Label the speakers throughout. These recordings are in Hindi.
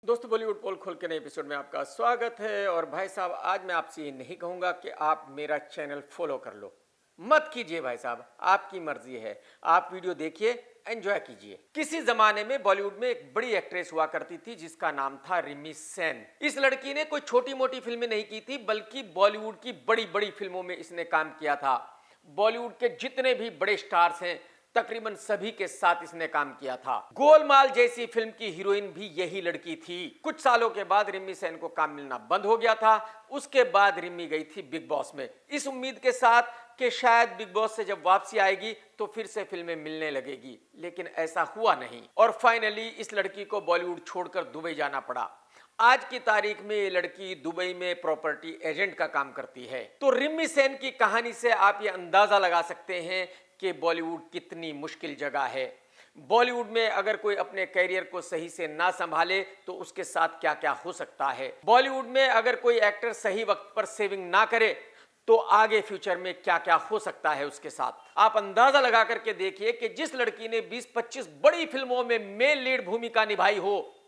Speaker 1: दोस्तों बॉलीवुड पोल खोल के नए एपिसोड में आपका स्वागत है। और भाई साहब, आज मैं आपसे ये नहीं कहूंगा कि आप मेरा चैनल फॉलो कर लो, मत कीजिए भाई साहब, आपकी मर्जी है। आप वीडियो देखिए, एंजॉय कीजिए। किसी जमाने में बॉलीवुड में एक बड़ी एक्ट्रेस हुआ करती थी जिसका नाम था रिमी सेन। इस लड़की ने कोई छोटी मोटी फिल्में नहीं की थी, बल्कि बॉलीवुड की बड़ी बड़ी फिल्मों में इसने काम किया था। बॉलीवुड के जितने भी बड़े स्टार्स हैं तकरीबन सभी के साथ इसने काम किया था। गोलमाल जैसी फिल्म की हीरोइन भी यही लड़की थी। कुछ सालों के बाद रिमी सेन को काम मिलना बंद हो गया था। उसके बाद रिमी गई थी बिग बॉस में, इस उम्मीद के साथ कि शायद बिग बॉस से जब वापसी आएगी तो फिर से फिल्में मिलने लगेगी, लेकिन ऐसा हुआ नहीं और फाइनली इस लड़की को बॉलीवुड छोड़कर दुबई जाना पड़ा। आज की तारीख में ये लड़की दुबई में प्रॉपर्टी एजेंट का काम करती है। तो रिमी सेन की कहानी से आप ये अंदाजा लगा सकते हैं कि बॉलीवुड कितनी मुश्किल जगह है। बॉलीवुड में अगर कोई अपने कैरियर को सही से ना संभाले तो उसके साथ क्या क्या हो सकता है। बॉलीवुड में अगर कोई एक्टर सही वक्त पर सेविंग ना करे तो आगे फ्यूचर में क्या क्या हो सकता है उसके साथ। आप अंदाजा लगा करके देखिए कि जिस लड़की ने 20-25 बड़ी फिल्मों में मेन लीड भूमिका निभाई हो,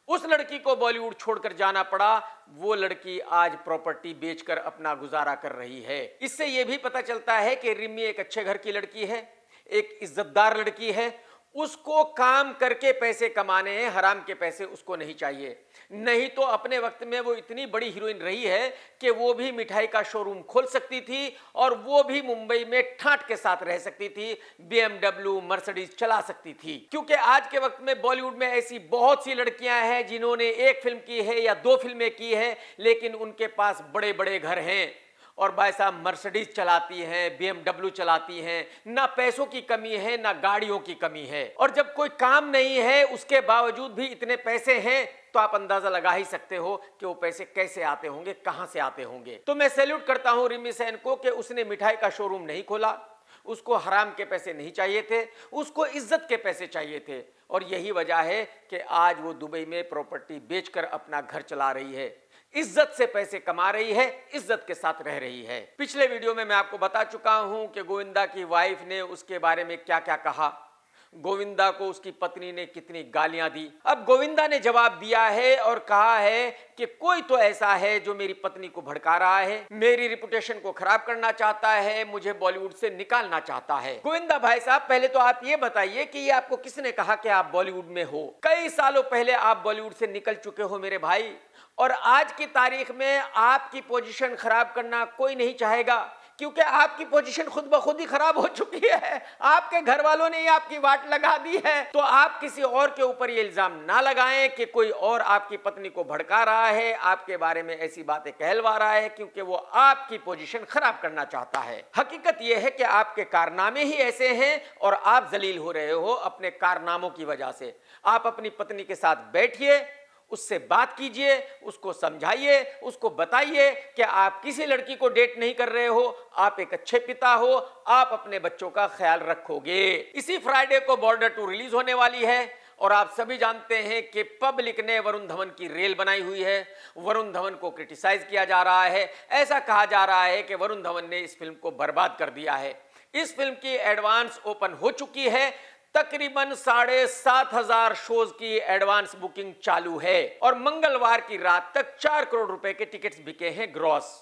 Speaker 1: उस लड़की को बॉलीवुड छोड़कर जाना पड़ा। वो लड़की आज प्रॉपर्टी बेचकर अपना गुजारा कर रही है। इससे यह भी पता चलता है कि रिमी एक अच्छे घर की लड़की है, एक इज्जतदार लड़की है। उसको काम करके पैसे कमाने हैं, हराम के पैसे उसको नहीं चाहिए। नहीं तो अपने वक्त में वो इतनी बड़ी हीरोइन रही है कि वो भी मिठाई का शोरूम खोल सकती थी और वो भी मुंबई में ठाट के साथ रह सकती थी, BMW मर्सिडीज चला सकती थी। क्योंकि आज के वक्त में बॉलीवुड में ऐसी बहुत सी लड़कियां हैं जिन्होंने एक फिल्म की है या 2 फिल्में की है, लेकिन उनके पास बड़े बड़े घर हैं और भाई साहब मर्सिडीज चलाती हैं, BMW चलाती हैं। ना पैसों की कमी है, ना गाड़ियों की कमी है। और जब कोई काम नहीं है उसके बावजूद भी इतने पैसे हैं तो आप अंदाजा लगा ही सकते हो कि वो पैसे कैसे आते होंगे, कहां से आते होंगे। तो मैं सैल्यूट करता हूं रिमी सेन को कि उसने मिठाई का शोरूम नहीं खोला। उसको हराम के पैसे नहीं चाहिए थे, उसको इज्जत के पैसे चाहिए थे। और यही वजह है कि आज वो दुबई में प्रॉपर्टी बेचकर अपना घर चला रही है, इज्जत से पैसे कमा रही है, इज्जत के साथ रह रही है। पिछले वीडियो में मैं आपको बता चुका हूं कि गोविंदा की वाइफ ने उसके बारे में क्या क्या कहा, गोविंदा को उसकी पत्नी ने कितनी गालियां दी। अब गोविंदा ने जवाब दिया है और कहा है कि कोई तो ऐसा है जो मेरी पत्नी को भड़का रहा है, मेरी रिपुटेशन को खराब करना चाहता है, मुझे बॉलीवुड से निकालना चाहता है। गोविंदा भाई साहब, पहले तो आप ये बताइए कि ये आपको किसने कहा कि आप बॉलीवुड में हो? कई सालों पहले आप बॉलीवुड से निकल चुके हो मेरे भाई, और आज की तारीख में आपकी पोजीशन खराब करना कोई नहीं चाहेगा, क्योंकि आपकी पोजीशन खुद ब खुद ही खराब हो चुकी है। आपके घर वालों ने ही आपकी वाट लगा दी है। तो आप किसी और के ऊपर ये इल्जाम ना लगाएं कि कोई और आपकी पत्नी को भड़का रहा है, आपके बारे में ऐसी बातें कहलवा रहा है, क्योंकि वो आपकी पोजीशन खराब करना चाहता है। हकीकत यह है कि आपके कारनामे ही ऐसे हैं और आप जलील हो रहे हो अपने कारनामों की वजह से। आप अपनी पत्नी के साथ बैठिए, उससे बात कीजिए, उसको समझाइए, उसको बताइए कि आप किसी लड़की को डेट नहीं कर रहे हो, आप एक अच्छे पिता हो, आप अपने बच्चों का ख्याल रखोगे। इसी फ्राइडे को बॉर्डर 2 रिलीज होने वाली है और आप सभी जानते हैं कि पब्लिक ने वरुण धवन की रेल बनाई हुई है। वरुण धवन को क्रिटिसाइज किया जा रहा है। ऐसा कहा जा रहा है कि वरुण धवन ने इस फिल्म को बर्बाद कर दिया है। इस फिल्म की एडवांस ओपन हो चुकी है, तकरीबन 7,500 शोज की एडवांस बुकिंग चालू है और मंगलवार की रात तक 4 करोड़ रुपए के टिकट्स बिके हैं ग्रॉस।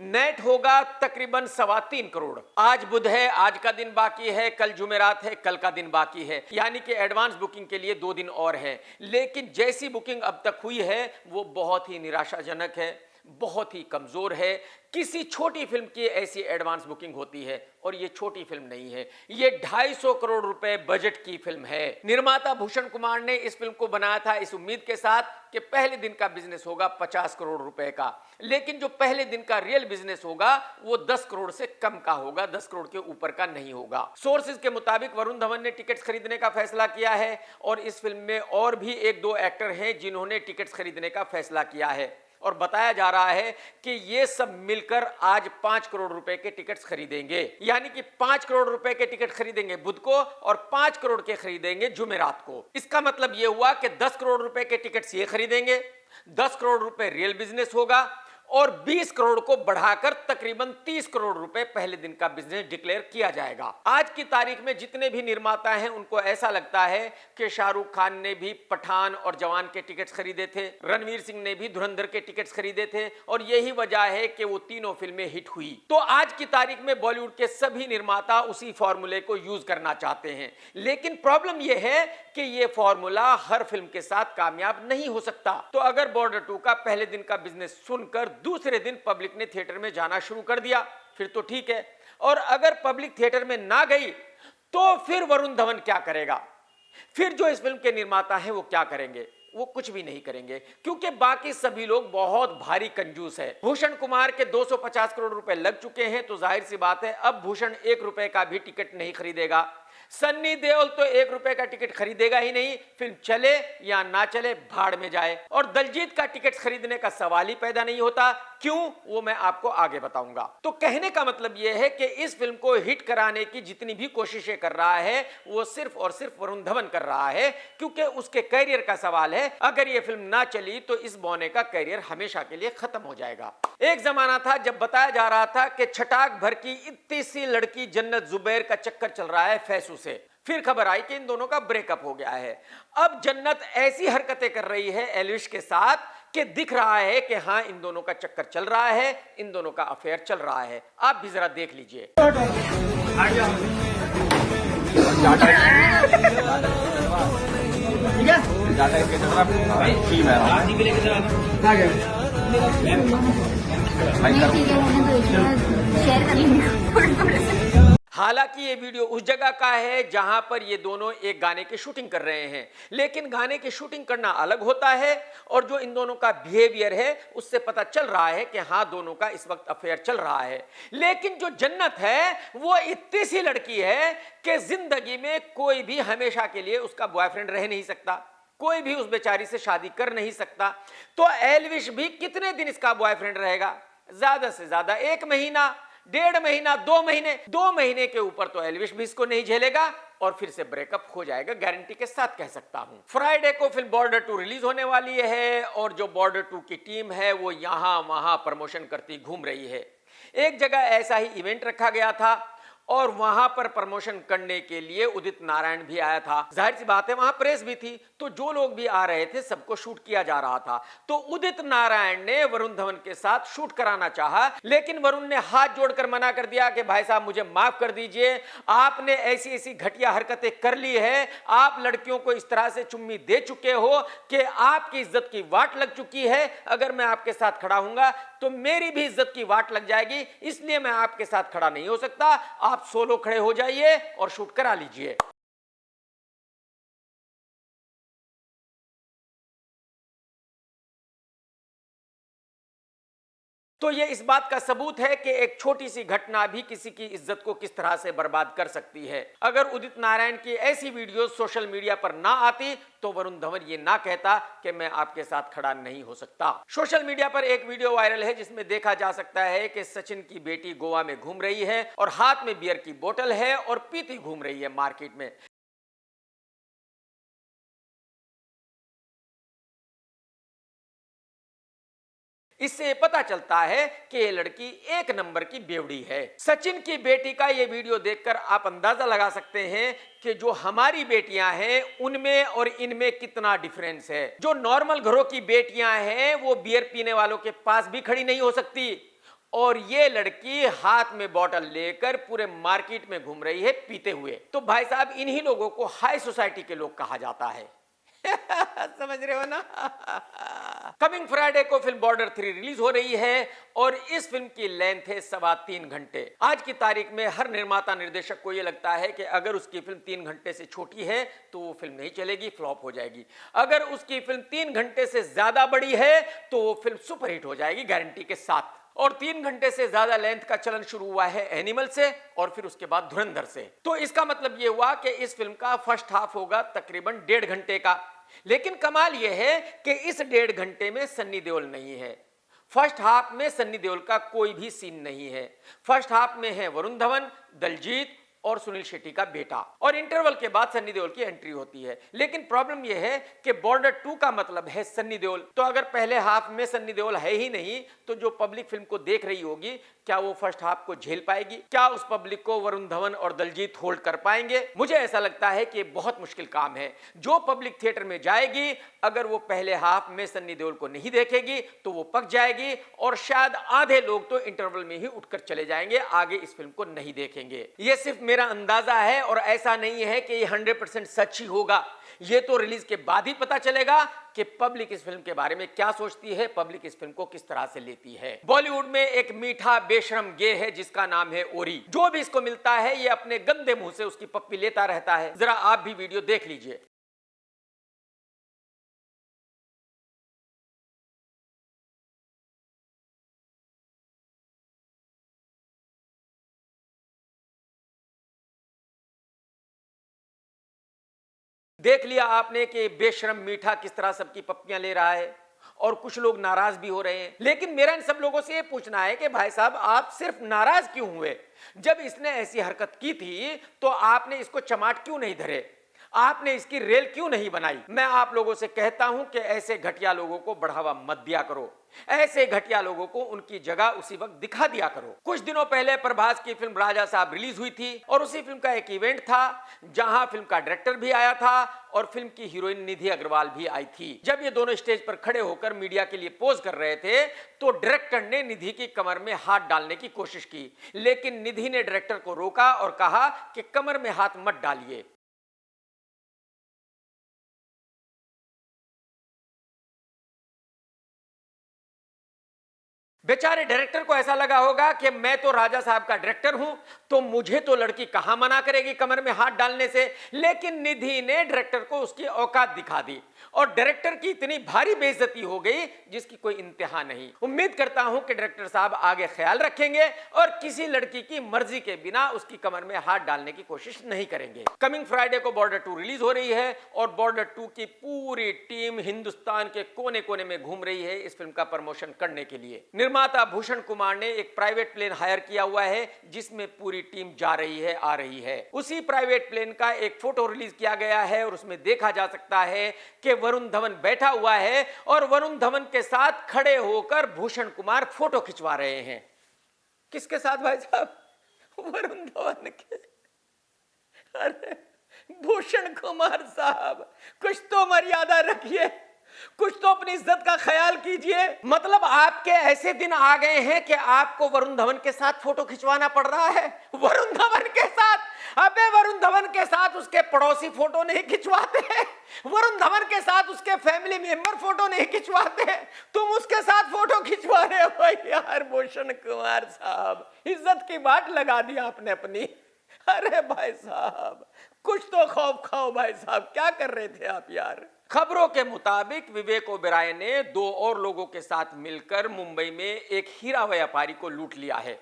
Speaker 1: नेट होगा तकरीबन 3.25 करोड़। आज बुध है, आज का दिन बाकी है, कल जुमेरात है, कल का दिन बाकी है, यानी कि एडवांस बुकिंग के लिए 2 दिन और है। लेकिन जैसी बुकिंग अब तक हुई है वो बहुत ही निराशाजनक है, बहुत ही कमजोर है। किसी छोटी फिल्म की ऐसी एडवांस बुकिंग होती है और ये छोटी फिल्म नहीं है, ये 250 करोड़ रुपए बजट की फिल्म है। निर्माता भूषण कुमार ने इस फिल्म को बनाया था इस उम्मीद के साथ कि पहले दिन का बिजनेस होगा 50 करोड़ रुपए का, लेकिन जो पहले दिन का रियल बिजनेस होगा वो 10 करोड़ से कम का होगा, 10 करोड़ के ऊपर का नहीं होगा। सोर्सेज के मुताबिक वरुण धवन ने टिकट्स खरीदने का फैसला किया है और इस फिल्म में और भी 1-2 एक्टर हैं जिन्होंने टिकट्स खरीदने का फैसला किया है और बताया जा रहा है कि ये सब मिलकर आज 5 करोड़ रुपए के टिकट्स खरीदेंगे। यानी कि 5 करोड़ रुपए के टिकट खरीदेंगे बुध को और 5 करोड़ के खरीदेंगे जुमेरात को। इसका मतलब ये हुआ कि 10 करोड़ रुपए के टिकट्स ये खरीदेंगे, 10 करोड़ रुपए रियल बिजनेस होगा और 20 करोड़ को बढ़ाकर तकरीबन 30 करोड़ रुपए पहले दिन का बिजनेस डिक्लेयर किया जाएगा। आज की तारीख में जितने भी निर्माता हैं उनको ऐसा लगता है कि शाहरुख खान ने भी पठान और जवान के टिकट्स खरीदे थे, रणवीर सिंह ने भी धुरंधर के टिकट्स खरीदे थे और यही वजह है कि वो तीनों फिल्में हिट हुई। तो आज की तारीख में बॉलीवुड के सभी निर्माता उसी फॉर्मूले को यूज करना चाहते हैं, लेकिन प्रॉब्लम यह है कि यह फॉर्मूला हर फिल्म के साथ कामयाब नहीं हो सकता। तो अगर बॉर्डर 2 का पहले दिन का बिजनेस सुनकर दूसरे दिन पब्लिक ने थिएटर में जाना शुरू कर दिया फिर तो ठीक है, और अगर पब्लिक थिएटर में ना गई तो फिर वरुण धवन क्या करेगा? फिर जो इस फिल्म के निर्माता हैं वो क्या करेंगे? वो कुछ भी नहीं करेंगे, क्योंकि बाकी सभी लोग बहुत भारी कंजूस है। भूषण कुमार के 250 करोड़ रुपए लग चुके हैं, तो जाहिर सी बात है अब भूषण 1 रुपए का भी टिकट नहीं खरीदेगा। सन्नी देओल तो 1 रुपए का टिकट खरीदेगा ही नहीं, फिल्म चले या ना चले भाड़ में जाए। और दलजीत का टिकट खरीदने का सवाल ही पैदा नहीं होता। क्यों, वो मैं आपको आगे बताऊंगा। तो कहने का मतलब यह है कि इस फिल्म को हिट कराने की जितनी भी कोशिशें कर रहा है वो सिर्फ और सिर्फ वरुण धवन कर रहा है, क्योंकि उसके कैरियर का सवाल है। अगर ये फिल्म ना चली तो इस बौने का कैरियर हमेशा के लिए खत्म हो जाएगा। एक जमाना था जब बताया जा रहा था कि छटाक भर की इतनी सी लड़की जन्नत जुबैर का चक्कर चल रहा है फैसू से। फिर खबर आई कि इन दोनों का ब्रेकअप हो गया है। अब जन्नत ऐसी हरकतें कर रही है एल्विश के साथ कि दिख रहा है कि हाँ इन दोनों का चक्कर चल रहा है, इन दोनों का अफेयर चल रहा है। आप भी जरा देख लीजिए। हालांकि ये वीडियो उस जगह का है जहां पर ये दोनों एक गाने की शूटिंग कर रहे हैं, लेकिन गाने की शूटिंग करना अलग होता है और जो इन दोनों का बिहेवियर है उससे पता चल रहा है कि हाँ दोनों का इस वक्त अफेयर चल रहा है। लेकिन जो जन्नत है वो इतनी सी लड़की है कि जिंदगी में कोई भी हमेशा के लिए उसका बॉयफ्रेंड रह नहीं सकता, कोई भी उस बेचारी से शादी कर नहीं सकता। तो एल्विश भी कितने दिन इसका बॉयफ्रेंड रहेगा? ज्यादा से ज्यादा 1 महीना, 1.5 महीना, 2 महीने। 2 महीने के ऊपर तो एल्विश भी इसको नहीं झेलेगा और फिर से ब्रेकअप हो जाएगा, गारंटी के साथ कह सकता हूं। फ्राइडे को फिल्म बॉर्डर 2 रिलीज होने वाली है और जो बॉर्डर 2 की टीम है वो यहां वहां प्रमोशन करती घूम रही है। एक जगह ऐसा ही इवेंट रखा गया था और वहां पर प्रमोशन करने के लिए उदित नारायण भी आया था। जाहिर सी बात है वहां प्रेस भी थी, तो जो लोग भी आ रहे थे सबको शूट किया जा रहा था। तो उदित नारायण ने वरुण धवन के साथ शूट कराना चाहा, लेकिन वरुण ने हाथ जोड़कर मना कर दिया कि भाई साहब मुझे माफ कर दीजिए, आपने ऐसी ऐसी घटिया हरकतें कर ली है, आप लड़कियों को इस तरह से चुम्मी दे चुके हो कि आपकी इज्जत की वाट लग चुकी है। अगर मैं आपके साथ खड़ा हूंगा तो मेरी भी इज्जत की वाट लग जाएगी, इसलिए मैं आपके साथ खड़ा नहीं हो सकता। आप सोलो खड़े हो जाइए और शूट करा लीजिए। तो ये इस बात का सबूत है कि एक छोटी सी घटना भी किसी की इज्जत को किस तरह से बर्बाद कर सकती है। अगर उदित नारायण की ऐसी वीडियो सोशल मीडिया पर ना आती तो वरुण धवन ये ना कहता कि मैं आपके साथ खड़ा नहीं हो सकता। सोशल मीडिया पर एक वीडियो वायरल है जिसमें देखा जा सकता है कि सचिन की बेटी गोवा में घूम रही है और हाथ में बियर की बोतल है और पीती घूम रही है मार्केट में। इससे पता चलता है कि ये लड़की 1 नंबर की बेवड़ी है। सचिन की बेटी का ये वीडियो देखकर आप अंदाजा लगा सकते हैं कि जो हमारी बेटियां हैं उनमें और इनमें कितना डिफरेंस है। जो नॉर्मल घरों की बेटियां हैं वो बियर पीने वालों के पास भी खड़ी नहीं हो सकती, और ये लड़की हाथ में बोतल लेकर पूरे मार्केट में घूम रही है पीते हुए। तो भाई साहब इन्हीं लोगों को हाई सोसाइटी के लोग कहा जाता है। समझ रहे हो ना? कमिंग फ्राइडे को फिल्म बॉर्डर 3 रिलीज हो रही है और इस फिल्म की लेंथ है 3.25 घंटे। आज की तारीख में हर निर्माता निर्देशक को यह लगता है कि अगर उसकी फिल्म 3 घंटे से छोटी है तो वो फिल्म नहीं चलेगी, फ्लॉप हो जाएगी। अगर उसकी फिल्म 3 घंटे से ज्यादा बड़ी है तो वो फिल्म सुपरहिट हो जाएगी गारंटी के साथ। और 3 घंटे से ज्यादा लेंथ का चलन शुरू हुआ है एनिमल से और फिर उसके बाद धुरंधर से। तो इसका मतलब यह हुआ कि इस फिल्म का फर्स्ट हाफ होगा तकरीबन 1.5 घंटे का। लेकिन कमाल यह है कि इस 1.5 घंटे में सन्नी देओल नहीं है। फर्स्ट हाफ में सन्नी देओल का कोई भी सीन नहीं है। फर्स्ट हाफ में है वरुण धवन, दलजीत और सुनील शेट्टी का बेटा, और इंटरवल के बाद सन्नी देओल की एंट्री होती है। लेकिन प्रॉब्लम यह है कि बॉर्डर 2 का मतलब है सन्नी देओल, तो अगर पहले हाफ में सन्नी देओल है ही नहीं तो जो पब्लिक फिल्म को देख रही होगी क्या वो फर्स्ट हाफ को झेल पाएगी? क्या उस पब्लिक को वरुण धवन और दलजीत होल्ड कर पाएंगे? मुझे ऐसा लगता है कि बहुत मुश्किल काम है। जो पब्लिक थिएटर में जाएगी अगर वो पहले हाफ में सन्नी देओल को नहीं देखेगी तो वो पक जाएगी, और शायद आधे लोग तो इंटरवल में ही उठकर चले जाएंगे, आगे इस फिल्म को नहीं देखेंगे। ये सिर्फ मेरा अंदाजा है और ऐसा नहीं है कि ये 100% सच ही होगा। ये तो रिलीज के बाद ही पता चलेगा कि पब्लिक इस फिल्म के बारे में क्या सोचती है, पब्लिक इस फिल्म को किस तरह से लेती है। बॉलीवुड में एक मीठा बेशरम गे है जिसका नाम है ओरी। जो भी इसको मिलता है ये अपने गंदे मुंह से उसकी पप्पी लेता रहता है। जरा आप भी वीडियो देख लीजिए। देख लिया आपने कि बेशरम मीठा किस तरह सबकी पप्पियां ले रहा है, और कुछ लोग नाराज भी हो रहे हैं। लेकिन मेरा इन सब लोगों से ये पूछना है कि भाई साहब आप सिर्फ नाराज क्यों हुए? जब इसने ऐसी हरकत की थी तो आपने इसको चमाट क्यों नहीं धरे? आपने इसकी रेल क्यों नहीं बनाई? मैं आप लोगों से कहता हूं कि ऐसे घटिया लोगों को बढ़ावा मत दिया करो। ऐसे घटिया लोगों को उनकी जगह उसी वक्त दिखा दिया करो। कुछ दिनों पहले प्रभास की फिल्म राजा साहब रिलीज हुई थी और उसी फिल्म का एक इवेंट था जहां फिल्म का डायरेक्टर भी आया था और फिल्म की हीरोइन निधि अग्रवाल भी आई थी। जब ये दोनों स्टेज पर खड़े होकर मीडिया के लिए पोज कर रहे थे तो डायरेक्टर ने निधि की कमर में हाथ डालने की कोशिश की, लेकिन निधि ने डायरेक्टर को रोका और कहा कि कमर में हाथ मत डालिए। बेचारे डायरेक्टर को ऐसा लगा होगा कि मैं तो राजा साहब का डायरेक्टर हूं तो मुझे तो लड़की कहां मना करेगी कमर में हाथ डालने से। लेकिन निधि ने डायरेक्टर को उसकी औकात दिखा दी और डायरेक्टर की इतनी भारी बेइज्जती हो गई जिसकी कोई इंतहा नहीं। उम्मीद करता हूं कि डायरेक्टर साहब आगे ख्याल रखेंगे और किसी लड़की की मर्जी के बिना उसकी कमर में हाथ डालने की कोशिश नहीं करेंगे। कमिंग फ्राइडे को बॉर्डर 2 रिलीज हो रही है और बॉर्डर 2 की पूरी टीम हिंदुस्तान के कोने कोने में घूम रही है इस फिल्म का प्रमोशन करने के लिए। निर्माता भूषण कुमार ने एक प्राइवेट प्लेन हायर किया हुआ है जिसमें पूरी टीम जा रही है, आ रही है। उसी प्राइवेट प्लेन का एक फोटो रिलीज किया गया है और उसमें देखा जा सकता है कि वरुण धवन बैठा हुआ है और वरुण धवन के साथ खड़े होकर भूषण कुमार फोटो खिंचवा रहे हैं। किसके साथ भाई साहब? वरुण धवन के। अरे भूषण कुमार साहब, कुछ तो मर्यादा रखिए, कुछ तो अपनी इज्जत का ख्याल कीजिए। मतलब आपके ऐसे दिन आ गए हैं कि आपको वरुण धवन के साथ फोटो खिंचवाना पड़ रहा है। वरुण धवन के साथ? अबे वरुण धवन के साथ उसके पड़ोसी फोटो नहीं खिंचवाते हैं, वरुण धवन के साथ उसके फैमिली मेंबर फोटो नहीं खिंचवाते हैं, तुम उसके साथ फोटो खिंचवा रहे हो। यार भूषण कुमार साहब, इज्जत की बात लगा दी आपने अपनी। अरे भाई साहब, कुछ तो खौफ खाओ भाई साहब, क्या कर रहे थे आप यार? खबरों के मुताबिक विवेक ओबेरॉय ने 2 और लोगों के साथ मिलकर मुंबई में एक हीरा व्यापारी को लूट लिया है।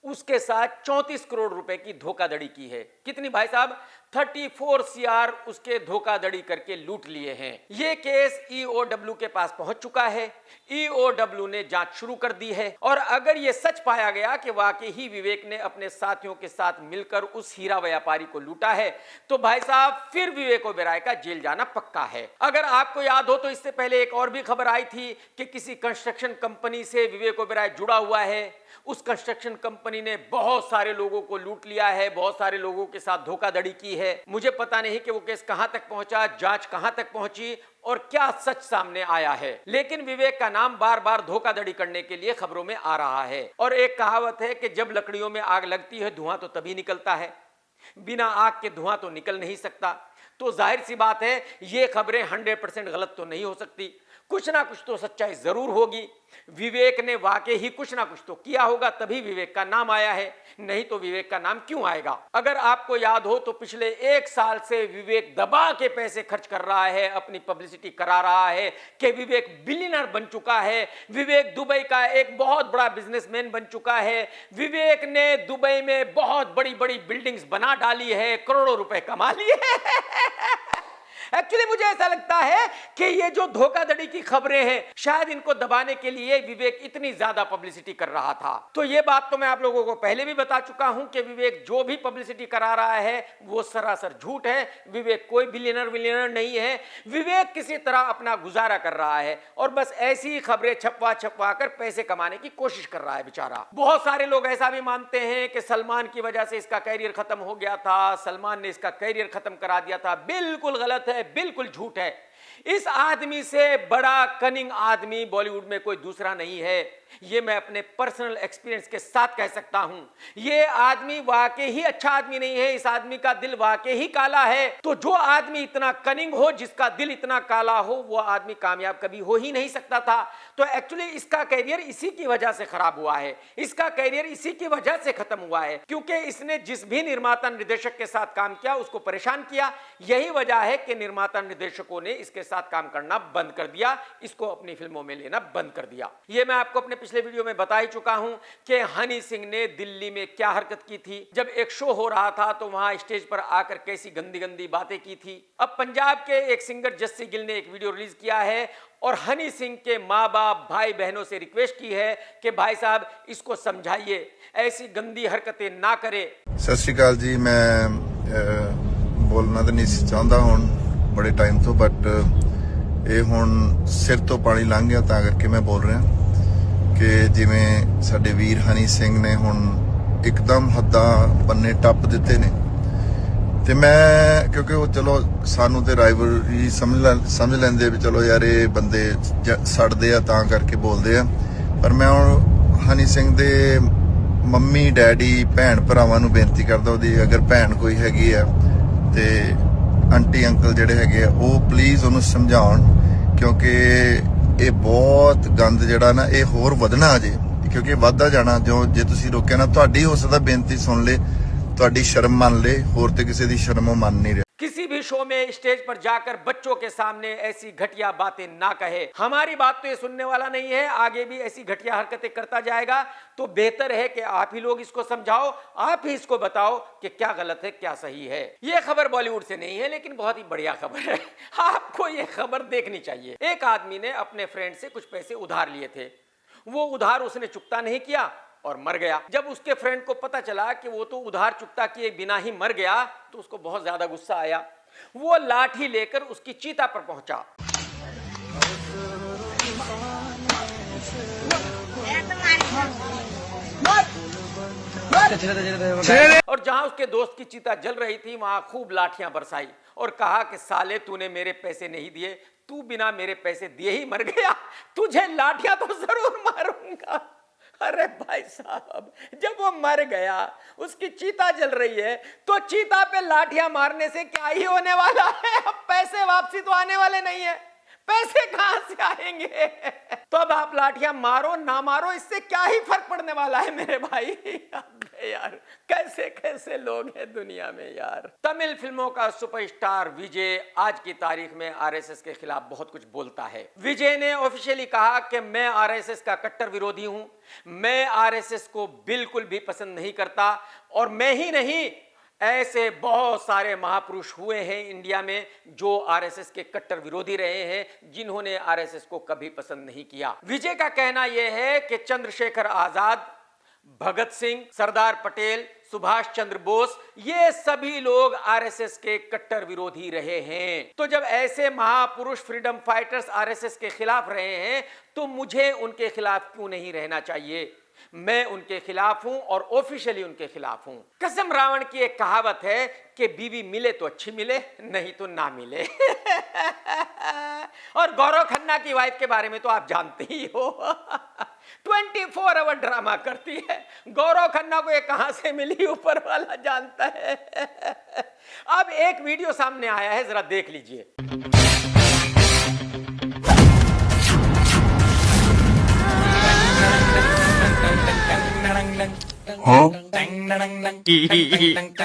Speaker 1: उसके साथ 34 करोड़ रुपए की धोखाधड़ी की है। कितनी भाई साहब? 34 CR उसके धोखाधड़ी करके लूट लिए हैं। यह केस EOW के पास पहुंच चुका है। EOW ने जांच शुरू कर दी है और अगर यह सच पाया गया कि वाकई ही विवेक ने अपने साथियों के साथ मिलकर उस हीरा व्यापारी को लूटा है तो भाई साहब फिर विवेक ओबेरॉय का जेल जाना पक्का है। अगर आपको याद हो तो इससे पहले एक और भी खबर आई थी कि किसी कंस्ट्रक्शन कंपनी से विवेक ओबेरॉय जुड़ा हुआ है। उस कंस्ट्रक्शन कंपनी ने बहुत सारे लोगों को लूट लिया है, बहुत सारे लोगों के साथ धोखाधड़ी की है। मुझे पता नहीं कि वो केस कहां तक पहुंचा, जांच कहां तक पहुंची और क्या सच सामने आया है, लेकिन विवेक का नाम बार बार धोखाधड़ी करने के लिए खबरों में आ रहा है। और एक कहावत है कि जब लकड़ियों में आग लगती है धुआं तो तभी निकलता है, बिना आग के धुआं तो निकल नहीं सकता। तो जाहिर सी बात है ये खबरें 100% गलत तो नहीं हो सकती, कुछ ना कुछ तो सच्चाई जरूर होगी। विवेक ने वाकई ही कुछ ना कुछ तो किया होगा तभी विवेक का नाम आया है, नहीं तो विवेक का नाम क्यों आएगा? अगर आपको याद हो तो पिछले 1 साल से विवेक दबा के पैसे खर्च कर रहा है, अपनी पब्लिसिटी करा रहा है कि विवेक बिलियनर बन चुका है, विवेक दुबई का एक बहुत बड़ा बिजनेसमैन बन चुका है, विवेक ने दुबई में बहुत बड़ी बड़ी बिल्डिंग्स बना डाली है, करोड़ों रुपए कमा लिए हैं। एक्चुअली मुझे ऐसा लगता है कि ये जो धोखाधड़ी की खबरें हैं, शायद इनको दबाने के लिए विवेक इतनी ज्यादा पब्लिसिटी कर रहा था। तो ये बात तो मैं आप लोगों को पहले भी बता चुका हूं कि विवेक जो भी पब्लिसिटी करा रहा है वो सरासर झूठ है। विवेक कोई बिलियनर नहीं है। विवेक किसी तरह अपना गुजारा कर रहा है और बस ऐसी ही खबरें छपवा कर पैसे कमाने की कोशिश कर रहा है बेचारा। बहुत सारे लोग ऐसा भी मानते हैं कि सलमान की वजह से इसका कैरियर खत्म हो गया था, सलमान ने इसका कैरियर खत्म करा दिया था। बिल्कुल गलत है, बिल्कुल झूठ है। इस आदमी से बड़ा कनिंग आदमी बॉलीवुड में कोई दूसरा नहीं है। ये मैं अपने पर्सनल एक्सपीरियंस के साथ कह सकता हूं। ये आदमी वाकई ही अच्छा आदमी नहीं है, इस आदमी का दिल वाकई ही काला है। तो जो आदमी इतना कनिंग हो, जिसका दिल इतना काला हो, वो आदमी कामयाब कभी हो ही नहीं सकता था। तो एक्चुअली इसका कैरियर इसी की वजह से खराब हुआ है, इसका कैरियर इसी की वजह से खत्म हुआ है, क्योंकि इसने जिस भी निर्माता निर्देशक के साथ काम किया उसको परेशान किया। यही वजह है कि निर्माता निर्देशकों ने इसके साथ काम करना बंद कर दिया, इसको अपनी फिल्मों में लेना बंद कर दिया। ये मैं आपको अपने पिछले वीडियो में बता ही चुका हूं कि हनी सिंह ने दिल्ली में क्या हरकत की थी। जब एक शो हो रहा था तो वहां स्टेज पर आकर कैसी गंदी गंदी बातें की थी। अब पंजाब के एक सिंगर जस्सी गिल ने एक वीडियो रिलीज किया है और हनी सिंह के माँ बाप भाई बहनों से रिक्वेस्ट की है कि भाई साहब इसको समझाइए, ऐसी गंदी हरकतें ना करे।
Speaker 2: सत श्री अकाल जी, मैं बोलना तो नहीं चाहता हूँ बड़े टाइम तो, बट ਇਹ ਹੁਣ ਸਿਰ ਤੋਂ ਪਾਣੀ ਲੰਘ ਗਿਆ ਤਾਂ ਕਰਕੇ ਮੈਂ ਬੋਲ ਰਿਹਾ ਕਿ ਜਿਵੇਂ ਸਾਡੇ ਵੀਰ ਹਨੀ ਸਿੰਘ ਨੇ ਹੁਣ ਇੱਕਦਮ ਹੱਦਾਂ ਬੰਨੇ ਟੱਪ ਦਿੱਤੇ ਨੇ ਤੇ ਮੈਂ ਕਿਉਂਕਿ ਉਹ ਚਲੋ ਸਾਨੂੰ ਤੇ ਰਾਈਵਲਰੀ ਸਮਝ ਲੈਂਦੇ ਵੀ ਚਲੋ ਯਾਰ ਇਹ ਬੰਦੇ ਸੜਦੇ ਆ ਤਾਂ ਕਰਕੇ ਬੋਲਦੇ ਆ, ਪਰ ਮੈਂ ਹੁਣ ਹਨੀ ਸਿੰਘ ਦੇ ਮੰਮੀ ਡੈਡੀ ਭੈਣ ਭਰਾਵਾਂ ਨੂੰ ਬੇਨਤੀ ਕਰਦਾ, ਉਹਦੀ ਅਗਰ ਭੈਣ ਕੋਈ ਹੈਗੀ ਆ ਤੇ ਆਂਟੀ ਅੰਕਲ ਜਿਹੜੇ ਹੈਗੇ ਆ ਉਹ ਪਲੀਜ਼ ਉਹਨੂੰ ਸਮਝਾਉਣ, ਕਿਉਂਕਿ ਇਹ ਬਹੁਤ ਗੰਦ ਜਿਹੜਾ ਨਾ ਇਹ ਹੋਰ ਵਧਣਾ ਅਜੇ, ਕਿਉਂਕਿ ਵੱਧਦਾ ਜਾਣਾ। ਜੋ ਜੇ ਤੁਸੀਂ ਰੋਕਿਆ ਨਾ, ਤੁਹਾਡੀ ਹੋ ਸਕਦਾ ਬੇਨਤੀ ਸੁਣ ਲੇ, ਤੁਹਾਡੀ ਸ਼ਰਮ ਮੰਨ ਲੇ, ਹੋਰ ਤੇ ਕਿਸੇ ਦੀ ਸ਼ਰਮ ਮੰਨ ਨਹੀਂ ਰਿਹਾ।
Speaker 1: किसी भी शो में स्टेज पर जाकर बच्चों के सामने ऐसी घटिया बातें ना कहे। हमारी बात तो ये सुनने वाला नहीं है, आगे भी ऐसी घटिया हरकतें करता जाएगा। तो बेहतर है कि आप ही लोग इसको समझाओ, आप ही इसको बताओ कि क्या गलत है क्या सही है। ये खबर बॉलीवुड से नहीं है, लेकिन बहुत ही बढ़िया खबर है, आपको ये खबर देखनी चाहिए। एक आदमी ने अपने फ्रेंड से कुछ पैसे उधार लिए थे, वो उधार उसने चुकता नहीं किया और मर गया। जब उसके फ्रेंड को पता चला कि वो तो उधार चुकता किए बिना ही मर गया तो उसको बहुत ज्यादा गुस्सा आया। वो लाठी लेकर उसकी चीता पर पहुंचा और जहां उसके दोस्त की चिता जल रही थी वहां खूब लाठियां बरसाई और कहा कि साले तूने मेरे पैसे नहीं दिए, तू बिना मेरे पैसे दिए ही मर गया, तुझे लाठियां तो जरूर मारूंगा। अरे भाई साहब, जब वो मर गया, उसकी चीता जल रही है, तो चीता पे लाठियां मारने से क्या ही होने वाला है? अब पैसे वापसी तो आने वाले नहीं है, पैसे कहां से आएंगे? तो अब आप लाठियां मारो ना मारो, इससे क्या ही फर्क पड़ने वाला है मेरे भाई। यार कैसे कैसे लोग हैं दुनिया में यार। तमिल फिल्मों का सुपरस्टार विजय आज की तारीख में आरएसएस के खिलाफ बहुत कुछ बोलता है। विजय ने ऑफिशियली कहा कि मैं आरएसएस का कट्टर विरोधी हूं, मैं आरएसएस को बिल्कुल भी पसंद नहीं करता, और मैं ही नहीं ऐसे बहुत सारे महापुरुष हुए हैं इंडिया में जो आरएसएस के कट्टर विरोधी रहे हैं, जिन्होंने आरएसएस को कभी पसंद नहीं किया। विजय का कहना यह है कि चंद्रशेखर आजाद, भगत सिंह, सरदार पटेल, सुभाष चंद्र बोस, ये सभी लोग आरएसएस के कट्टर विरोधी रहे हैं। तो जब ऐसे महापुरुष फ्रीडम फाइटर्स आरएसएस के खिलाफ रहे हैं तो मुझे उनके खिलाफ क्यों नहीं रहना चाहिए? मैं उनके खिलाफ हूं और ऑफिशियली उनके खिलाफ हूं। कसम रावण की एक कहावत है कि बीवी मिले तो अच्छी मिले, नहीं तो ना मिले। और गौरव खन्ना की वाइफ के बारे में तो आप जानते ही हो, 24 आवर ड्रामा करती है। गौरव खन्ना को ये कहां से मिली ऊपर वाला जानता है। अब एक वीडियो सामने आया है, जरा देख लीजिए।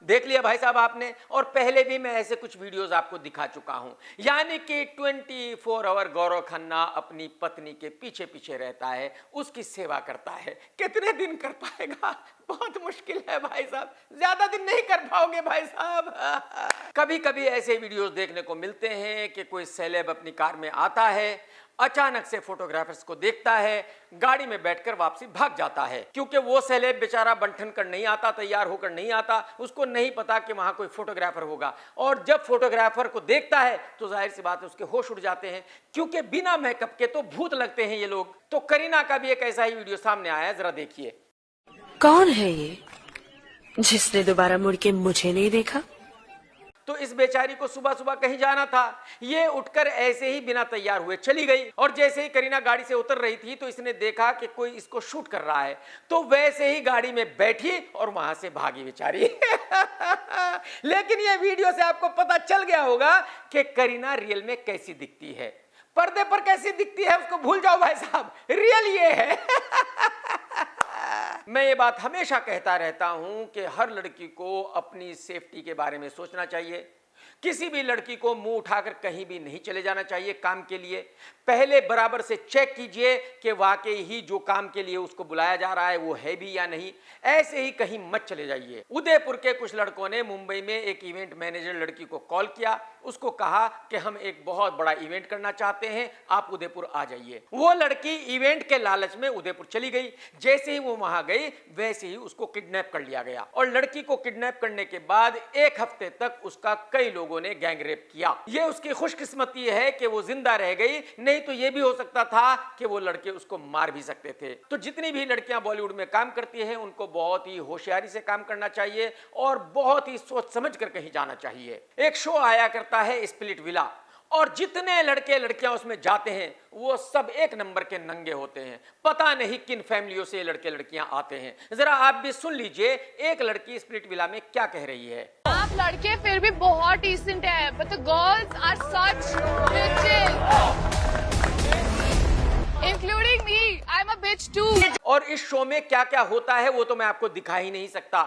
Speaker 1: देख लिया भाई साहब आपने, और पहले भी मैं ऐसे कुछ वीडियोस आपको दिखा चुका हूं। यानी कि 24 आवर गौरव खन्ना अपनी पत्नी के पीछे पीछे रहता है, उसकी सेवा करता है। कितने दिन कर पाएगा? बहुत मुश्किल है भाई साहब, ज्यादा दिन नहीं कर पाओगे भाई साहब। कभी कभी ऐसे वीडियोस देखने को मिलते हैं कि कोई सेलेब अपनी कार में आता है, अचानक से फोटोग्राफर्स को देखता है, गाड़ी में बैठकर वापसी भाग जाता है, क्योंकि वो सेलेब बेचारा बंठन कर नहीं आता, तैयार होकर नहीं आता, उसको नहीं पता कि वहां कोई फोटोग्राफर होगा। और जब फोटोग्राफर को देखता है तो जाहिर सी बात है उसके होश उड़ जाते हैं, क्योंकि बिना मेकअप के तो भूत लगते हैं ये लोग। तो करीना का भी एक ऐसा ही वीडियो सामने आया है, जरा देखिए।
Speaker 3: कौन है ये जिसने दोबारा मुड़ के मुझे नहीं देखा?
Speaker 1: तो इस बेचारी को सुबह सुबह कहीं जाना था, ये उठकर ऐसे ही बिना तैयार हुए चली गई, और जैसे ही करीना गाड़ी से उतर रही थी तो इसने देखा कि कोई इसको शूट कर रहा है, तो वैसे ही गाड़ी में बैठी और वहां से भागी बेचारी। लेकिन ये वीडियो से आपको पता चल गया होगा कि करीना रियल में कैसी दिखती है। पर्दे पर कैसी दिखती है उसको भूल जाओ भाई साहब, रियल ये है। मैं ये बात हमेशा कहता रहता हूं कि हर लड़की को अपनी सेफ्टी के बारे में सोचना चाहिए। किसी भी लड़की को मुंह उठाकर कहीं भी नहीं चले जाना चाहिए काम के लिए। पहले बराबर से चेक कीजिए कि वाकई ही जो काम के लिए उसको बुलाया जा रहा है वो है भी या नहीं। ऐसे ही कहीं मत चले जाइए। उदयपुर के कुछ लड़कों ने मुंबई में एक इवेंट मैनेजर लड़की को कॉल किया, उसको कहा कि हम एक बहुत बड़ा इवेंट करना चाहते हैं, आप उदयपुर आ जाइए। वो लड़की इवेंट के लालच में उदयपुर चली गई। जैसे ही वो वहां गई वैसे ही उसको किडनैप कर लिया गया, और लड़की को किडनैप करने के बाद 1 हफ्ते तक उसका कई लोगों ने गैंग रेप किया। ये उसकी खुशकिस्मती है कि वो जिंदा रह गई, नहीं तो ये भी हो सकता था कि वो लड़के उसको मार भी सकते थे। तो जितनी भी लड़कियां बॉलीवुड में काम करती हैं उनको बहुत ही होशियारी से काम करना चाहिए और बहुत ही सोच समझ कर कहीं जाना चाहिए। एक शो आया करता है स्प्लिट विला, और जितने लड़के लड़कियां उसमें जाते हैं वो सब 1 नंबर के नंगे होते हैं। पता नहीं किन फैमिलियों से लड़के लड़कियां आते हैं। जरा आप भी सुन लीजिए एक लड़की स्प्लिट विला में क्या कह रही है।
Speaker 4: आप लड़के फिर भी बहुत डिसेंट है, but the girls are such bitches, including me, I am a bitch too.
Speaker 1: और इस शो में क्या क्या होता है वो तो मैं आपको दिखा ही नहीं सकता।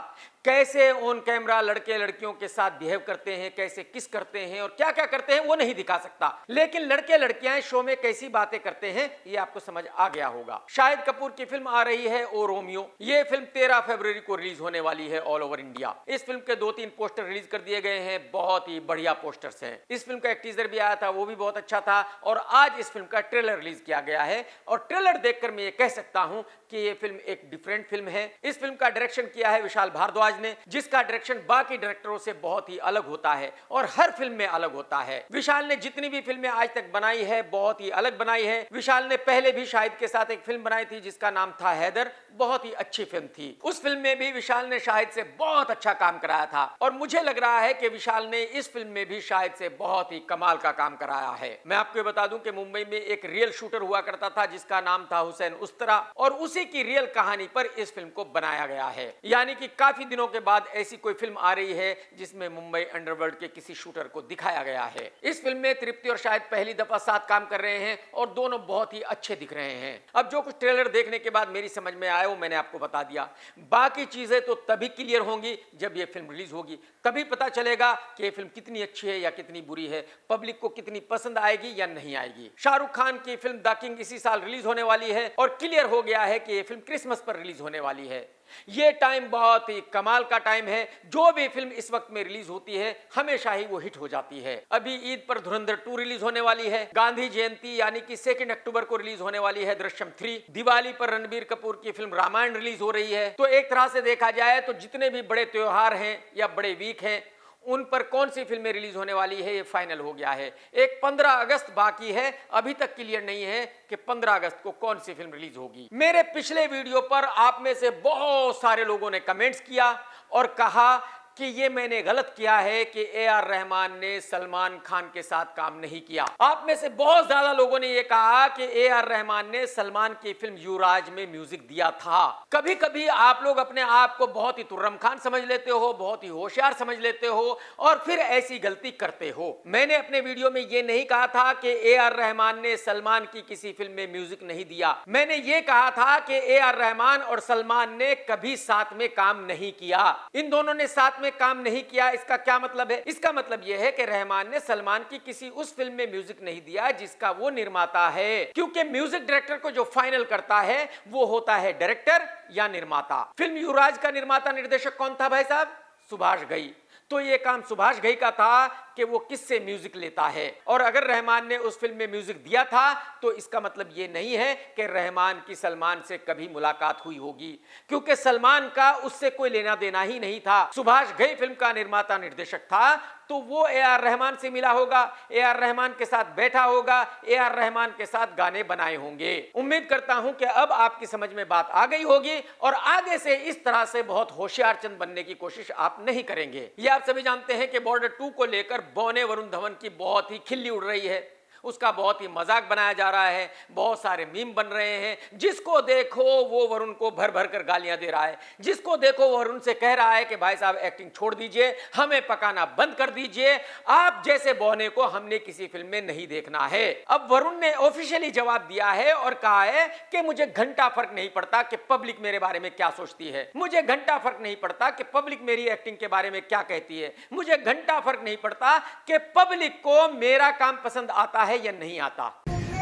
Speaker 1: कैसे ऑन कैमरा लड़के लड़कियों के साथ बिहेव करते हैं, कैसे किस करते हैं और क्या क्या करते हैं वो नहीं दिखा सकता, लेकिन लड़के लड़कियां शो में कैसी बातें करते हैं ये आपको समझ आ गया होगा। शाहिद कपूर की फिल्म आ रही है ओ रोमियो। ये फिल्म 13 फरवरी को रिलीज होने वाली है ऑल ओवर इंडिया। इस फिल्म के 2-3 पोस्टर रिलीज कर दिए गए हैं, बहुत ही बढ़िया पोस्टर्स हैं। इस फिल्म का एक टीजर भी आया था, वो भी बहुत अच्छा था, और आज इस फिल्म का ट्रेलर रिलीज किया गया है। और ट्रेलर देखकर मैं ये कह सकता हूं कि ये फिल्म एक डिफरेंट फिल्म है। इस फिल्म का डायरेक्शन किया है विशाल भारद्वाज ने, जिसका डायरेक्शन बाकी डायरेक्टरों से बहुत ही अलग होता है और हर फिल्म में अलग होता है। विशाल ने जितनी भी फिल्में आज तक बनाई है बहुत ही अलग बनाई है। विशाल ने पहले भी शाहिद के साथ एक फिल्म बनाई थी जिसका नाम था हैदर, बहुत ही अच्छी फिल्म थी। उस फिल्म में भी विशाल ने शाहिद से बहुत अच्छा काम कराया था, और मुझे लग रहा है कि विशाल ने इस फिल्म में भी शाहिद से बहुत ही कमाल का काम कराया है। मैं आपको बता दूं कि मुंबई में एक रियल शूटर हुआ करता था जिसका नाम था हुसैन उस्तरा, और उसी की रियल कहानी पर इस फिल्म को बनाया गया है। यानी कि काफी दिनों के बाद ऐसी कोई फिल्म आ रही है जिसमें मुंबई अंडरवर्ल्ड के किसी शूटर को दिखाया गया है। इस फिल्म में तृप्ति और शाहिद पहली दफा साथ काम कर रहे हैं और दोनों बहुत ही अच्छे दिख रहे हैं। अब जो कुछ ट्रेलर देखने के बाद मेरी समझ में आया वो मैंने आपको बता दिया। बाकी चीजें तो तभी क्लियर होंगी जब ये फिल्म रिलीज होगी, तभी पता चलेगा कि ये फिल्म कितनी अच्छी है या कितनी बुरी है, पब्लिक को कितनी पसंद आएगी या नहीं आएगी। शाहरुख खान की फिल्म द किंग इसी साल रिलीज होने वाली है और क्लियर हो गया है कि ये फिल्म क्रिसमस पर रिलीज होने वाली है। ये टाइम बहुत ही कमाल का टाइम है। जो भी फिल्म इस वक्त में रिलीज होती है हमेशा ही वो हिट हो जाती है। अभी ईद पर धुरंधर 2 रिलीज होने वाली है, गांधी जयंती यानी कि 2 अक्टूबर को रिलीज होने वाली है दृश्यम 3, दिवाली पर रणबीर कपूर की फिल्म रामायण रिलीज हो रही है। तो एक तरह से देखा जाए तो जितने भी बड़े त्योहार हैं या बड़े वीक हैं उन पर कौन सी फिल्में रिलीज होने वाली है ये फाइनल हो गया है। एक 15 अगस्त बाकी है, अभी तक क्लियर नहीं है कि 15 अगस्त को कौन सी फिल्म रिलीज होगी। मेरे पिछले वीडियो पर आप में से बहुत सारे लोगों ने कमेंट्स किया और कहा कि ये मैंने गलत किया है कि AR रहमान ने सलमान खान के साथ काम नहीं किया। आप में से बहुत ज्यादा लोगों ने ये कहा कि AR रहमान ने सलमान की फिल्म युवराज में म्यूजिक दिया था। कभी कभी आप लोग अपने आप को बहुत ही तुर्रम खान समझ लेते हो, बहुत ही होशियार समझ लेते हो और फिर ऐसी गलती करते हो। मैंने अपने वीडियो में ये नहीं कहा था कि AR रहमान ने सलमान की किसी फिल्म में म्यूजिक नहीं दिया। मैंने ये कहा था कि AR रहमान और सलमान ने कभी साथ में काम नहीं किया। इन दोनों ने साथ में में काम नहीं किया, इसका क्या मतलब है? इसका मतलब यह है कि रहमान ने सलमान की किसी उस फिल्म में म्यूजिक नहीं दिया जिसका वो निर्माता है, क्योंकि म्यूजिक डायरेक्टर को जो फाइनल करता है वो होता है डायरेक्टर या निर्माता। फिल्म युवराज का निर्माता निर्देशक कौन था भाई साहब? सुभाष घई। तो ये काम सुभाष घई का था कि वो किससे म्यूजिक लेता है, और अगर रहमान ने उस फिल्म में म्यूजिक दिया था तो इसका मतलब ये नहीं है कि रहमान की सलमान से कभी मुलाकात हुई होगी, क्योंकि सलमान का उससे कोई लेना देना ही नहीं था। सुभाष घई फिल्म का निर्माता निर्देशक था तो वो ए.आर. रहमान से मिला होगा, ए.आर. रहमान के साथ बैठा होगा, ए.आर. रहमान के साथ गाने बनाए होंगे। उम्मीद करता हूं कि अब आपकी समझ में बात आ गई होगी और आगे से इस तरह से बहुत होशियार चंद बनने की कोशिश आप नहीं करेंगे। ये आप सभी जानते हैं कि बॉर्डर 2 को लेकर बौने वरुण धवन की बहुत ही खिल्ली उड़ रही है, उसका बहुत ही मजाक बनाया जा रहा है, बहुत सारे मीम बन रहे हैं। जिसको देखो वो वरुण को भर भर कर गालियां दे रहा है, जिसको देखो वो वरुण से कह रहा है कि भाई साहब एक्टिंग छोड़ दीजिए, हमें पकाना बंद कर दीजिए, आप जैसे बौने को हमने किसी फिल्म में नहीं देखना है। अब वरुण ने ऑफिशियली जवाब दिया है और कहा है कि मुझे घंटा फर्क नहीं पड़ता कि पब्लिक मेरे बारे में क्या सोचती है, मुझे घंटा फर्क नहीं पड़ता कि पब्लिक मेरी एक्टिंग के बारे में क्या कहती है, मुझे घंटा फर्क नहीं पड़ता कि पब्लिक को मेरा काम पसंद आता है या नहीं आता।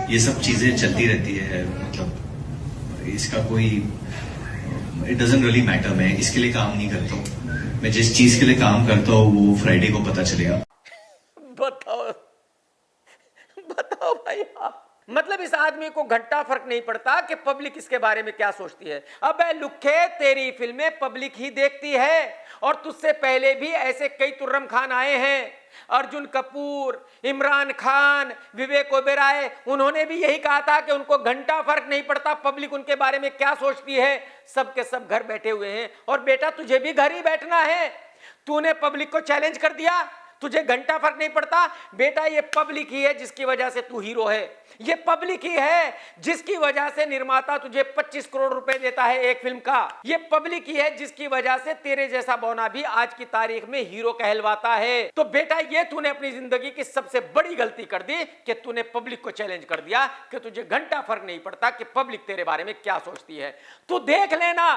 Speaker 5: ये सब चीजें चलती रहती है, मतलब इसका कोई इट डजंट रियली मैटर। मैं इसके लिए काम नहीं करता हूँ, मैं जिस चीज के लिए काम करता हूँ वो फ्राइडे को पता चलेगा।
Speaker 1: बताओ बताओ भाई आप, मतलब इस आदमी को घंटा फर्क नहीं पड़ता कि पब्लिक इसके बारे में क्या सोचती है। अबे लुखे, तेरी फिल्में पब्लिक ही देखती है, और तुझसे पहले भी ऐसे कई तुर्रम खान आए हैं, अर्जुन कपूर, इमरान खान, विवेक ओबेरॉय, उन्होंने भी यही कहा था कि उनको घंटा फर्क नहीं पड़ता पब्लिक उनके बारे में क्या सोचती है। सब के सब घर बैठे हुए हैं, और बेटा तुझे भी घर ही बैठना है। तूने पब्लिक को चैलेंज कर दिया, तुझे घंटा फर्क नहीं पड़ता। बेटा ये पब्लिक ही है जिसकी वजह से तू हीरो है, ये पब्लिक ही है जिसकी वजह से निर्माता तुझे 25 करोड़ रुपए देता है एक फिल्म का, ये पब्लिक ही है जिसकी वजह से तेरे जैसा बौना भी आज की तारीख में हीरो कहलवाता है। तो बेटा ये तूने अपनी जिंदगी की सबसे बड़ी गलती कर दी कि तूने पब्लिक को चैलेंज कर दिया कि तुझे घंटा फर्क नहीं पड़ता कि पब्लिक तेरे बारे में क्या सोचती है। तू देख लेना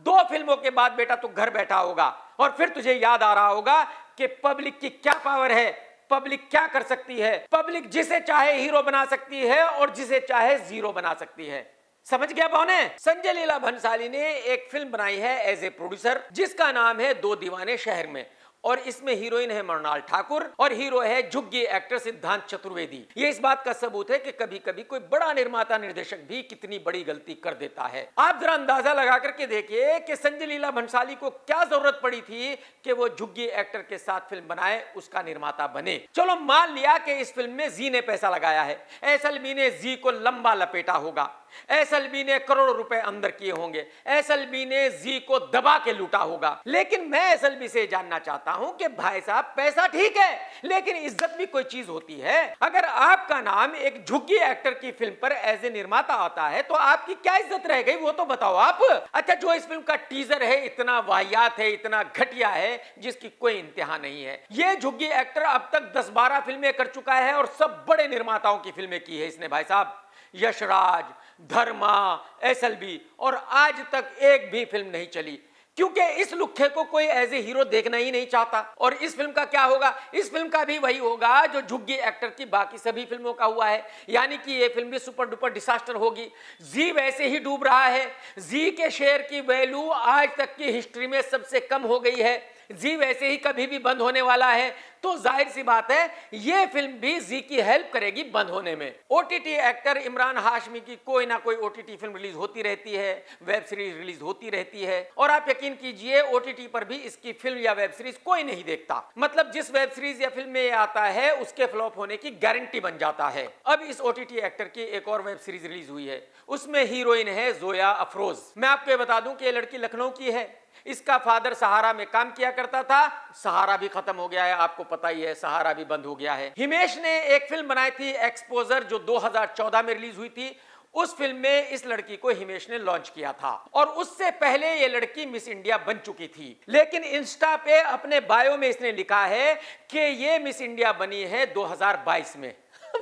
Speaker 1: 2 फिल्मों के बाद बेटा तू घर बैठा होगा और फिर तुझे याद आ रहा होगा कि पब्लिक की क्या पावर है, पब्लिक क्या कर सकती है। पब्लिक जिसे चाहे हीरो बना सकती है और जिसे चाहे जीरो बना सकती है। समझ गया बौने? संजय लीला भंसाली ने एक फिल्म बनाई है एज ए प्रोड्यूसर जिसका नाम है 2 दीवाने शहर में, और इसमें हीरोइन है मृणाल ठाकुर और हीरो है झुग्गी एक्टर सिद्धांत चतुर्वेदी। ये इस बात का सबूत है कि कभी कभी कोई बड़ा निर्माता निर्देशक भी कितनी बड़ी गलती कर देता है। आप जरा अंदाजा लगा करके देखिए कि संजय लीला भंसाली को क्या जरूरत पड़ी थी कि वो झुग्गी एक्टर के साथ फिल्म बनाए, उसका निर्माता बने। चलो मान लिया कि इस फिल्म में जी ने पैसा लगाया है, एसएलबी ने जी को लंबा लपेटा होगा, एसएलबी ने करोड़ों रुपए अंदर किए होंगे, एसएलबी ने जी को दबा के लूटा होगा। लेकिन मैं एसएलबी से जानना चाहता हूं कि भाई साहब पैसा ठीक है, लेकिन इज्जत भी कोई चीज होती है। अगर आपका नाम एक झुग्गी एक्टर की फिल्म पर एज ए निर्माता आता है तो आपकी क्या इज्जत रह गई वो तो बताओ आप। अच्छा, जो इस फिल्म का टीजर है इतना वाहियात है, इतना घटिया है जिसकी कोई इंतहा नहीं है। ये झुग्गी एक्टर अब तक 10-12 फिल्में कर चुका है और सब बड़े निर्माताओं की फिल्में की है इसने भाई साहब, यशराज, धर्मा, एसएलबी, और आज तक एक भी फिल्म नहीं चली क्योंकि इस लुखे को कोई एज ए हीरो देखना ही नहीं चाहता। और इस फिल्म का क्या होगा? इस फिल्म का भी वही होगा जो झुग्गी एक्टर की बाकी सभी फिल्मों का हुआ है, यानी कि ये फिल्म भी सुपर डुपर डिसास्टर होगी। जी वैसे ही डूब रहा है, जी के शेयर की वैल्यू आज तक की हिस्ट्री में सबसे कम हो गई है, जी वैसे ही कभी भी बंद होने वाला है। तो जाहिर सी बात है ये फिल्म भी जी की हेल्प करेगी बंद होने में। ओटीटी एक्टर इमरान हाशमी की कोई ना कोई ओटीटी फिल्म रिलीज होती रहती है, वेब सीरीज रिलीज होती रहती है, और आप यकीन कीजिए ओटीटी पर भी इसकी फिल्म या वेब सीरीज कोई नहीं देखता। मतलब जिस वेब सीरीज या फिल्म में ये आता है उसके फ्लॉप होने की गारंटी बन जाता है। अब इस ओटीटी एक्टर की एक और वेब सीरीज रिलीज हुई है, उसमें हीरोइन है जोया अफरोज। मैं आपको ये बता दूं कि ये लड़की लखनऊ की है, इसका फादर सहारा में काम किया करता था, सहारा भी खत्म हो गया है, आपको पता ही है सहारा भी बंद हो गया है। हिमेश ने एक फिल्म बनाई थी एक्सपोजर जो 2014 में रिलीज हुई थी, उस फिल्म में इस लड़की को हिमेश ने लॉन्च किया था और उससे पहले ये लड़की मिस इंडिया बन चुकी थी। लेकिन इंस्टा पे अपने बायो में इसने लिखा है कि ये मिस इंडिया बनी है 2022 में।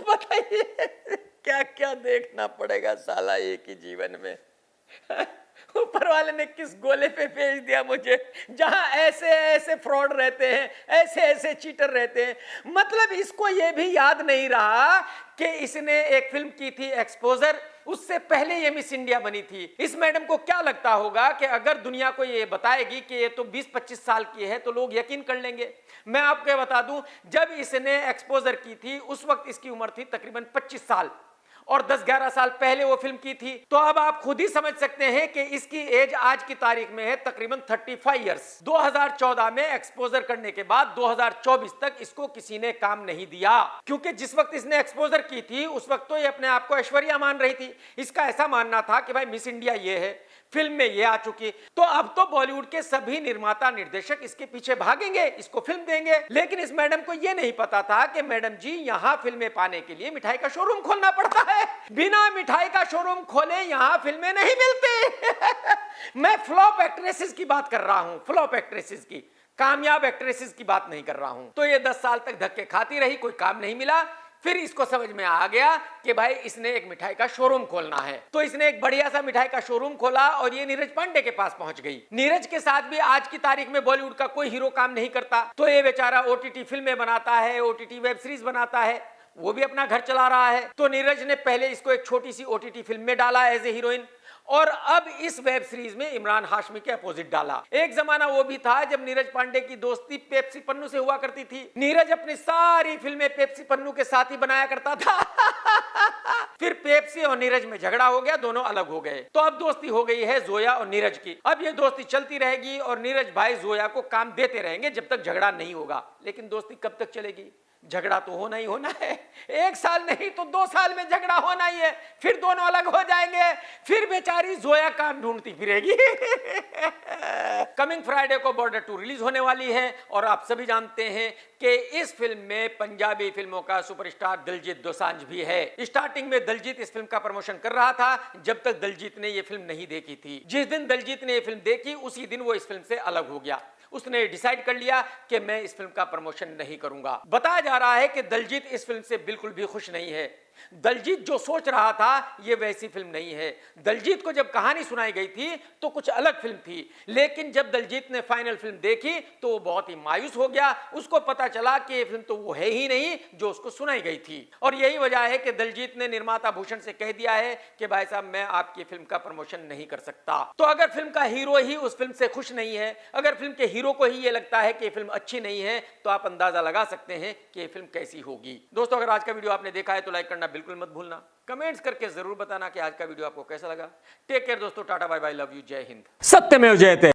Speaker 1: बताइए क्या क्या देखना पड़ेगा साला एक ही जीवन में। ऊपर वाले ने किस गोले पे भेज दिया मुझे, जहां ऐसे ऐसे फ्रॉड रहते हैं, ऐसे ऐसे चीटर रहते हैं। मतलब इसको ये भी याद नहीं रहा कि इसने एक फिल्म की थी एक्सपोजर, उससे पहले ये मिस इंडिया बनी थी। इस मैडम को क्या लगता होगा कि अगर दुनिया को ये बताएगी कि ये तो 20-25 साल की है तो लोग यकीन कर लेंगे। मैं आपको बता दूं, जब इसने एक्सपोजर की थी उस वक्त इसकी उम्र थी तकरीबन 25 साल और 10-11 साल पहले वो फिल्म की थी। तो अब आप खुद ही समझ सकते हैं कि इसकी एज आज की तारीख में है तकरीबन 35 इयर्स। 2014 में एक्सपोजर करने के बाद 2024 तक इसको किसी ने काम नहीं दिया, क्योंकि जिस वक्त इसने एक्सपोजर की थी उस वक्त तो ये अपने आप को ऐश्वर्या मान रही थी। इसका ऐसा मानना था कि भाई मिस इंडिया ये है, फिल्म में ये आ चुकी। तो अब तो बॉलीवुड के सभी निर्माता निर्देशक इसके पीछे भागेंगे, इसको फिल्म देंगे। लेकिन इस मैडम को ये नहीं पता था कि मैडम जी यहां फिल्में पाने के लिए मिठाई का शोरूम खोलना पड़ता है, बिना मिठाई का शोरूम खोले यहां फिल्में नहीं मिलती। मैं फ्लॉप एक्ट्रेसेस की बात कर रहा हूं, फ्लॉप एक्ट्रेसेस की, कामयाब एक्ट्रेसेस की बात नहीं कर रहा हूं। तो ये 10 साल तक धक्के खाती रही, कोई काम नहीं मिला। फिर इसको समझ में आ गया कि भाई इसने एक मिठाई का शोरूम खोलना है। तो इसने एक बढ़िया सा मिठाई का शोरूम खोला और ये नीरज पांडे के पास पहुंच गई। नीरज के साथ भी आज की तारीख में बॉलीवुड का कोई हीरो काम नहीं करता, तो ये बेचारा ओटीटी फिल्में बनाता है, ओटीटी वेब सीरीज बनाता है, वो भी अपना घर चला रहा है। तो नीरज ने पहले इसको एक छोटी सी ओटीटी फिल्म में डाला एज ए हीरोइन, और अब इस वेब सीरीज में इमरान हाशमी के अपोजिट डाला। एक जमाना वो भी था जब नीरज पांडे की दोस्ती पेप्सी पन्नू से हुआ करती थी। नीरज अपनी सारी फिल्में पेप्सी पन्नू के साथ ही बनाया करता था। फिर पेप्सी और नीरज में झगड़ा हो गया, दोनों अलग हो गए। तो अब दोस्ती हो गई है जोया और नीरज की। अब ये दोस्ती चलती रहेगी और नीरज भाई जोया को काम देते रहेंगे जब तक झगड़ा नहीं होगा। लेकिन दोस्ती कब तक चलेगी? झगड़ा तो होना ही होना है, 1 साल नहीं तो 2 साल में झगड़ा होना ही है। फिर दोनों अलग हो जाएंगे, फिर बेचारी जोया काम ढूंढती फिरेगी। कमिंग फ्राइडे को बॉर्डर 2 रिलीज होने वाली है और आप सभी जानते हैं कि इस फिल्म में पंजाबी फिल्मों का सुपरस्टार दिलजीत दोसांझ भी है। स्टार्टिंग में दिलजीत इस फिल्म का प्रमोशन कर रहा था जब तक दिलजीत ने ये फिल्म नहीं देखी थी। जिस दिन दिलजीत ने ये फिल्म देखी उसी दिन वो इस फिल्म से अलग हो गया। उसने डिसाइड कर लिया कि मैं इस फिल्म का प्रमोशन नहीं करूंगा। बताया जा रहा है कि दिलजीत इस फिल्म से बिल्कुल भी खुश नहीं है। दिलजीत जो सोच रहा था ये वैसी फिल्म नहीं है। दिलजीत को जब कहानी सुनाई गई थी तो कुछ अलग फिल्म थी, लेकिन जब दिलजीत ने फाइनल फिल्म देखी तो वो बहुत ही मायूस हो गया। उसको पता चला कि ये फिल्म तो वो है ही नहीं जो उसको सुनाई गई थी। और यही वजह है कि दिलजीत ने निर्माता भूषण से कह दिया है कि भाई साहब मैं आपकी फिल्म का प्रमोशन नहीं कर सकता। तो अगर फिल्म का हीरो ही उस फिल्म से खुश नहीं है, अगर फिल्म के हीरो को ही ये लगता है कि ये फिल्म अच्छी नहीं है, तो आप अंदाजा लगा सकते हैं कि ये फिल्म कैसी होगी। दोस्तों, अगर आज का वीडियो आपने देखा है तो लाइक करना बिल्कुल मत भूलना। कमेंट्स करके जरूर बताना कि आज का वीडियो आपको कैसा लगा। टेक केयर दोस्तों, tata bye bye, love you, Jai Hind. सत्यमेव जयते।